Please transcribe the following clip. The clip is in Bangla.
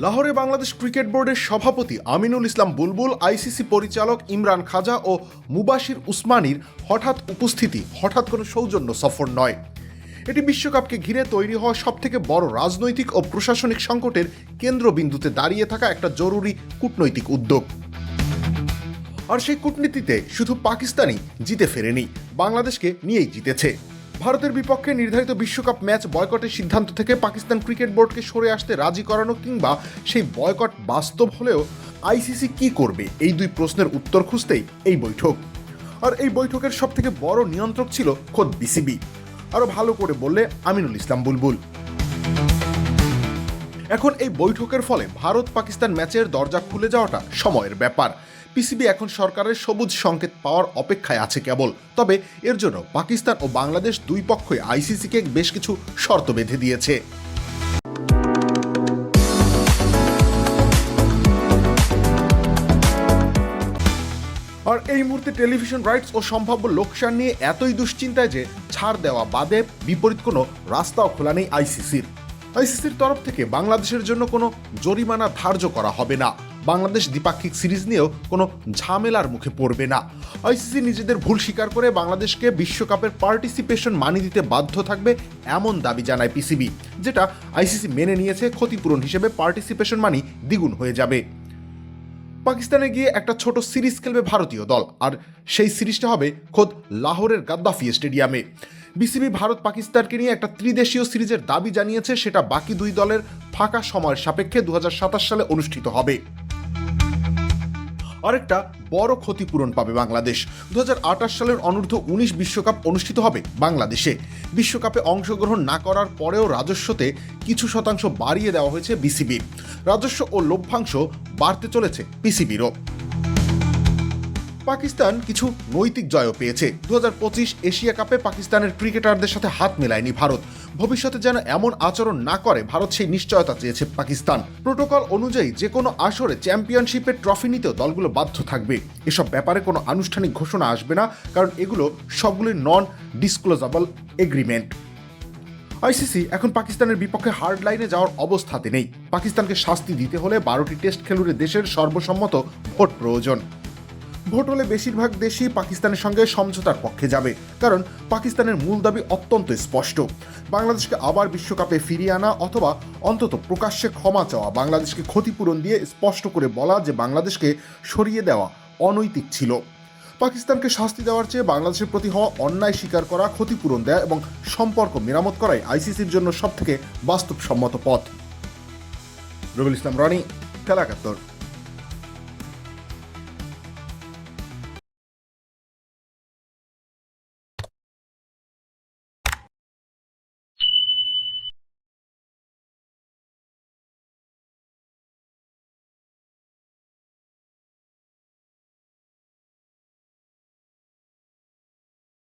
লাহোরে বাংলাদেশ ক্রিকেট বোর্ডের সভাপতি আমিনুল ইসলাম বুলবুল, আইসিসি পরিচালক ইমরান খাজা ও মুবাশির উসমানীর হঠাৎ উপস্থিতি হঠাৎ কোনো সৌজন্য সফর নয়। এটি বিশ্বকাপকে ঘিরে তৈরি হওয়া সবথেকে বড় রাজনৈতিক ও প্রশাসনিক সংকটের কেন্দ্রবিন্দুতে দাঁড়িয়ে থাকা একটা জরুরি কূটনৈতিক উদ্যোগ। আর সেই কূটনীতিতে শুধু পাকিস্তানই জিতে ফেরেনি, বাংলাদেশকে নিয়েই জিতেছে। ভারতের বিপক্ষে নির্ধারিত বিশ্বকাপ ম্যাচ বয়কটের সিদ্ধান্ত থেকে পাকিস্তান ক্রিকেট বোর্ডকে সরে আসতে রাজি করানো কিংবা সেই বয়কট বাস্তব হলেও আইসিসি কি করবে, এই দুই প্রশ্নের উত্তর খুঁজতেই এই বৈঠক। আর এই বৈঠকের সবথেকে বড় নিয়ন্ত্রক ছিল খোদ বিসিবি। আরো ভালো করে বললে আমিনুল ইসলাম বুলবুল। এখন এই বৈঠকের ফলে ভারত পাকিস্তান ম্যাচের দরজা খুলে যাওয়াটা সময়ের ব্যাপার। পিসিবি এখন সরকারের সবুজ সংকেত পাওয়ার অপেক্ষায় আছে কেবল। তবে এর জন্য পাকিস্তান ও বাংলাদেশ দুই পক্ষই আইসিসিকে বেশ কিছু শর্ত বেঁধে দিয়েছে। আর এই মুহূর্তে টেলিভিশন রাইটস ও সম্ভাব্য লোকসান নিয়ে এতই দুশ্চিন্তায় যে ছাড় দেওয়া বাদে বিপরীত কোনো রাস্তাও খোলা নেই আইসিসির। আইসিসির তরফ থেকে বাংলাদেশের জন্য কোনো জরিমানা ধার্য করা হবে না। বাংলাদেশ দ্বিপাক্ষিক সিরিজ নিয়েও কোনো ঝামেলার মুখে পড়বে না। আইসিসি নিজেদের ভুল স্বীকার করে বাংলাদেশকে বিশ্বকাপের পার্টিসিপেশন মানি দিতে বাধ্য থাকবে এমন দাবি জানায় পিসিবি, যেটা আইসিসি মেনে নিয়েছে। ক্ষতিপূরণ হিসেবে পার্টিসিপেশন মানি দ্বিগুণ হয়ে যাবে। পাকিস্তানে গিয়ে একটা ছোট সিরিজ খেলবে ভারতীয় দল, আর সেই সিরিজটা হবে খোদ লাহোরের গাদ্দাফি স্টেডিয়ামে। বিসিবি ভারত পাকিস্তানকে নিয়ে একটা ত্রিদেশীয় সিরিজের দাবি জানিয়েছে, সেটা বাকি দুই দলের ফাঁকা সময়ের সাপেক্ষে 2027 সালে অনুষ্ঠিত হবে। আরেকটা বড় ক্ষতিপূরণ পাবে বাংলাদেশ। 2028 সালের অনূর্ধ্ব-19 বিশ্বকাপ অনুষ্ঠিত হবে বাংলাদেশে। বিশ্বকাপে অংশগ্রহণ না করার পরেও রাজস্বতে কিছু শতাংশ বাড়িয়ে দেওয়া হয়েছে বিসিবির। রাজস্ব ও লভ্যাংশ বাড়তে চলেছে পিসিবিরও। পাকিস্তান কিছু নৈতিক জয়ও পেয়েছে। 2025 এশিয়া কাপে পাকিস্তানের ক্রিকেটারদের সাথে হাত মেলায়নি ভারত। ভবিষ্যতে যেন এমন আচরণ না করে ভারত সেই নিশ্চয়তা চেয়েছে পাকিস্তান। প্রোটোকল অনুযায়ী যে কোনো আসরে চ্যাম্পিয়নশিপের ট্রফি নিতেও দলগুলো বাধ্য থাকবে। এসব ব্যাপারে কোনো আনুষ্ঠানিক ঘোষণা আসবে না, কারণ এগুলো সবগুলোই নন ডিসক্লোজাবল এগ্রিমেন্ট। আইসিসি এখন পাকিস্তানের বিপক্ষে হার্ড লাইনে যাওয়ার অবস্থাতে নেই। পাকিস্তানকে শাস্তি দিতে হলে 12টি টেস্ট খেলুড়ে দেশের সর্বসম্মত ভোট প্রয়োজন। ভোট হলে বেশিরভাগ দেশই পাকিস্তানের সঙ্গে সমঝোতার পক্ষে যাবে, কারণ পাকিস্তানের মূল দাবি অত্যন্ত স্পষ্ট। বাংলাদেশকে আবার বিশ্বকাপে ফিরিয়ে আনা অথবা অন্তত প্রকাশ্যে ক্ষমা চাওয়া, বাংলাদেশকে ক্ষতিপূরণ দিয়ে স্পষ্ট করে বলা যে বাংলাদেশকে সরিয়ে দেওয়া অনৈতিক ছিল। পাকিস্তানকে শাস্তি দেওয়ার চেয়ে বাংলাদেশের প্রতি হওয়া অন্যায় স্বীকার করা, ক্ষতিপূরণ দেয়া এবং সম্পর্ক মেরামত করাই আইসিসির জন্য সবথেকে বাস্তবসম্মত পথ। রবিউল ইসলাম রনি, খেলা ৭১।